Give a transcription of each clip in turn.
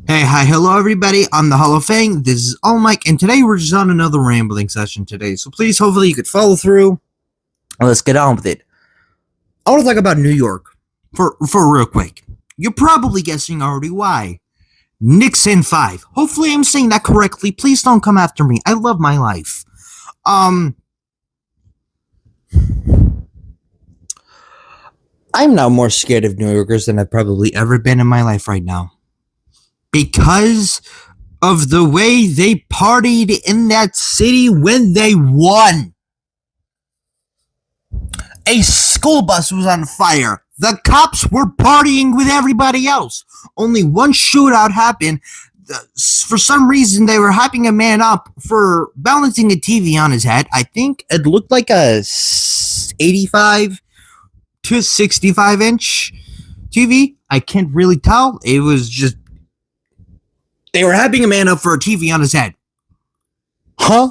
Hey, hi, hello everybody, I'm the Hall of Fame, this is All Mike, and today we're just on another rambling session today, so please, hopefully you could follow through. Let's get on with it. I want to talk about New York, for real quick. You're probably guessing already why. Knicks in 5. Hopefully I'm saying that correctly, please don't come after me, I love my life. I'm now more scared of New Yorkers than I've probably ever been in my life right now. Because of the way they partied in that city when they won. A school bus was on fire. The cops were partying with everybody else. Only one shootout happened. For some reason, they were hyping a man up for balancing a TV on his head. I think it looked like a 85 to 65 inch TV. I can't really tell. It was just they were hyping a man up for a TV on his head. Huh?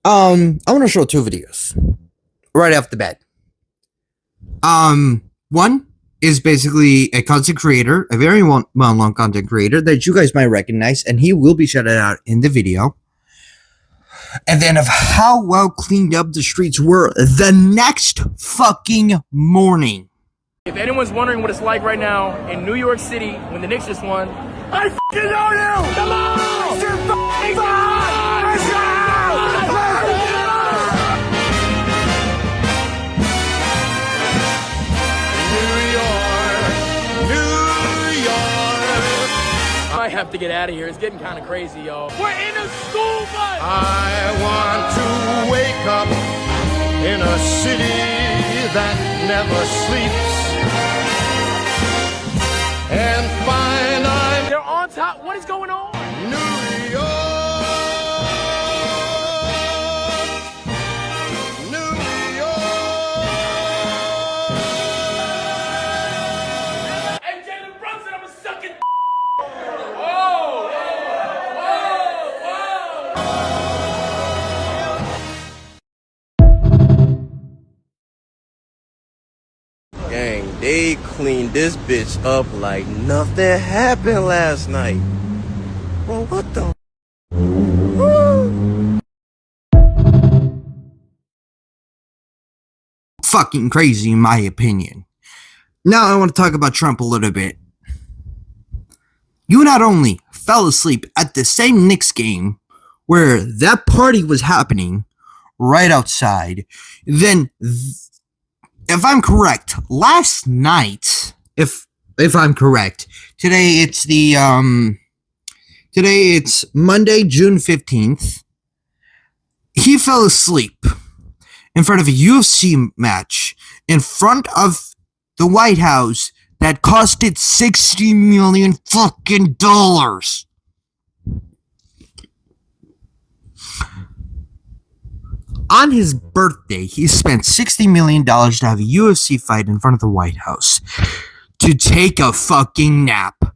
I want to show two videos right off the bat. One is basically a content creator, a very well-known content creator that you guys might recognize, and he will be shouted out in the video. And then of how well cleaned up the streets were the next fucking morning. If anyone's wondering what it's like right now in New York City when the Knicks just won, I fucking know you! Come on! It's your fucking time! Let's go! New York. I have to get out of here. It's getting kind of crazy, y'all. We're in a school bus! I want to wake up in a city that never sleeps and find I'm They're on top. What is going on? New York, New York. Hey, Jalen Brunson, I'm a sucking. Whoa, Gang, they cleaned this bitch up like nothing happened last night. Bro, what the? Fucking crazy in my opinion. Now I want to talk about Trump a little bit. You not only fell asleep at the same Knicks game where that party was happening right outside, then if I'm correct, last night, if I'm correct, today it's Monday, June 15th. He fell asleep in front of a UFC match in front of the White House that costed $60 million fucking dollars. On his birthday, he spent $60 million to have a UFC fight in front of the White House to take a fucking nap.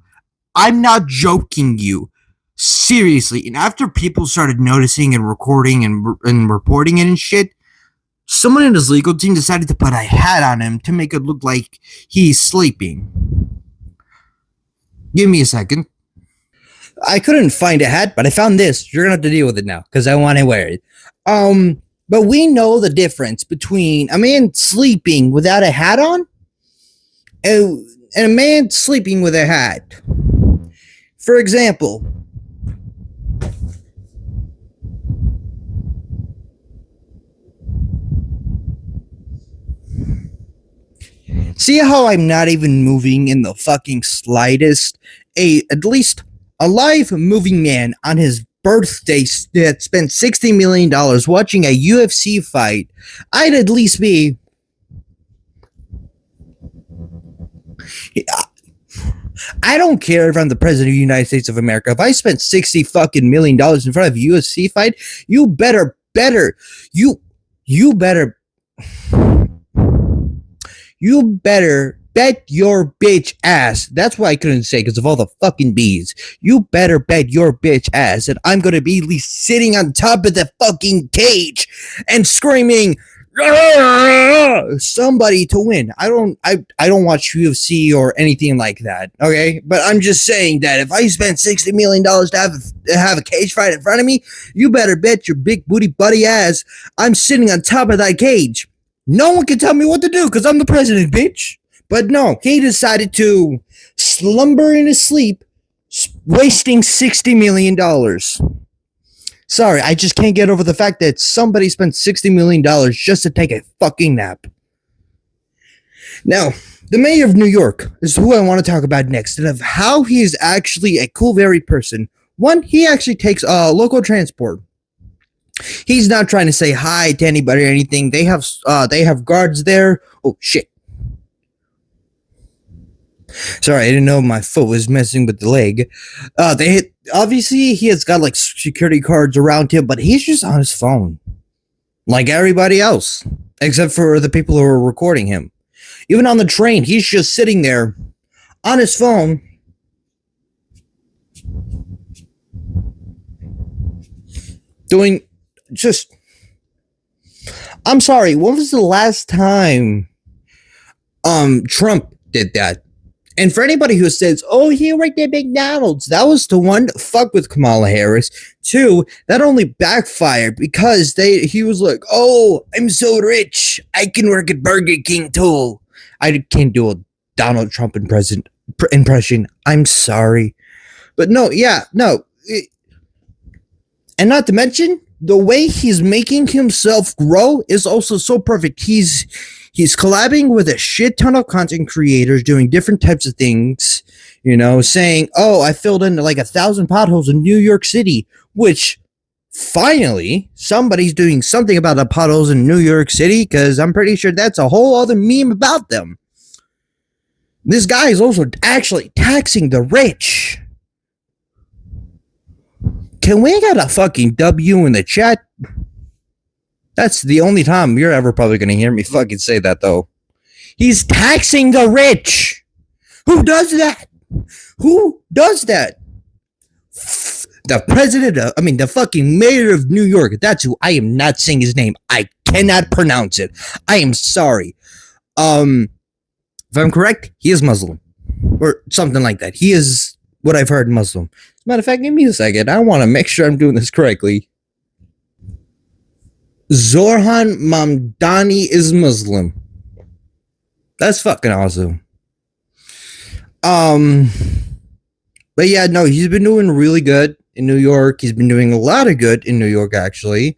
I'm not joking you. Seriously. And after people started noticing and recording and reporting it and shit, someone in his legal team decided to put a hat on him to make it look like he's sleeping. Give me a second. I couldn't find a hat, but I found this. You're gonna have to deal with it now, because I want to wear it. But we know the difference between a man sleeping without a hat on and a man sleeping with a hat. For example, see how I'm not even moving in the fucking slightest? At least a live moving man on his birthday that spent $60 million watching a UFC fight, I'd at least be. I don't care if I'm the president of the United States of America. If I spent $60 fucking million in front of a UFC fight, you better bet your bitch ass. That's why I couldn't say, because of all the fucking bees. You better bet your bitch ass that I'm going to be at least sitting on top of the fucking cage and screaming, somebody to win. I don't watch UFC or anything like that. Okay, but I'm just saying that if I spend $60 million to have a cage fight in front of me, you better bet your big booty buddy ass I'm sitting on top of that cage. No one can tell me what to do because I'm the president, bitch. But no, he decided to slumber in his sleep, wasting $60 million. Sorry, I just can't get over the fact that somebody spent $60 million just to take a fucking nap. Now, the mayor of New York is who I want to talk about next, and of how he is actually a cool, very person. One, he actually takes local transport. He's not trying to say hi to anybody or anything. They have guards there. Oh shit. Sorry, I didn't know my foot was messing with the leg. Obviously he has got like security guards around him, but he's just on his phone. Like everybody else. Except for the people who are recording him. Even on the train, he's just sitting there on his phone. Doing just... I'm sorry, when was the last time Trump did that? And for anybody who says, oh, he worked at McDonald's, that was to one, fuck with Kamala Harris. Two, that only backfired because he was like, oh, I'm so rich, I can work at Burger King too. I can't do a Donald Trump impression. I'm sorry. But no, yeah, no. And not to mention, the way he's making himself grow is also so perfect. He's collabing with a shit ton of content creators doing different types of things, you know, saying, oh, I filled in like 1,000 potholes in New York City, which finally somebody's doing something about the potholes in New York City, because I'm pretty sure that's a whole other meme about them. This guy is also actually taxing the rich. Can we get a fucking W in the chat? That's the only time you're ever probably going to hear me fucking say that, though. He's taxing the rich. Who does that? Who does that? The president of, the fucking mayor of New York. That's who. I am not saying his name. I cannot pronounce it. I am sorry. If I'm correct, he is Muslim. Or something like that. He is, what I've heard, Muslim. As a matter of fact, give me a second. I want to make sure I'm doing this correctly. Zorhan Mamdani is Muslim. That's fucking awesome. But yeah, no, he's been doing really good in New York. He's been doing a lot of good in New York, actually.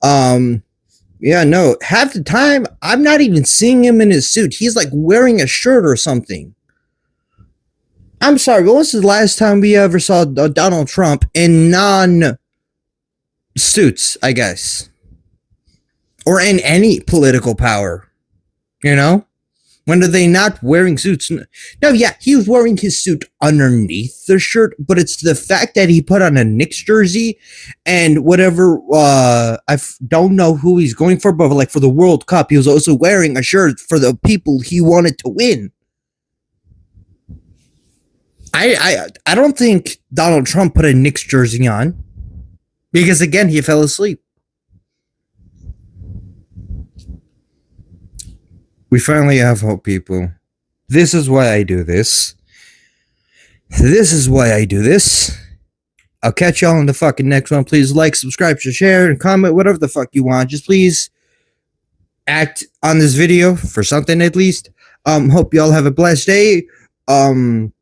Yeah, no, half the time, I'm not even seeing him in his suit. He's like wearing a shirt or something. I'm sorry, when was the last time we ever saw Donald Trump in non-suits, I guess? Or in any political power, you know? When are they not wearing suits? No, yeah, he was wearing his suit underneath the shirt, but it's the fact that he put on a Knicks jersey and whatever, I don't know who he's going for, but like for the World Cup, he was also wearing a shirt for the people he wanted to win. I don't think Donald Trump put a Knicks jersey on because, again, he fell asleep. We finally have hope, people. This is why I do this. This is why I do this. I'll catch y'all in the fucking next one. Please like, subscribe, share, and comment, whatever the fuck you want. Just please act on this video for something at least. Hope y'all have a blessed day. I'm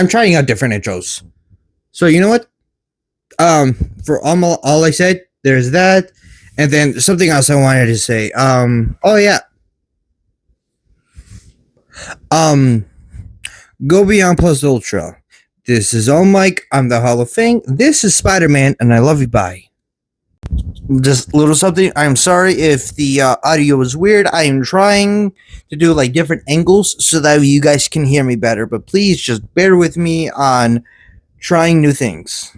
trying out different intros. So you know what? For all I said, there's that. And then something else I wanted to say. Oh yeah. Go Beyond Plus Ultra. This is All Mike. I'm the Hall of Fame. This is Spider-Man, and I love you. Bye. Just a little something. I'm sorry if the audio was weird. I am trying to do like different angles so that you guys can hear me better. But please just bear with me on trying new things.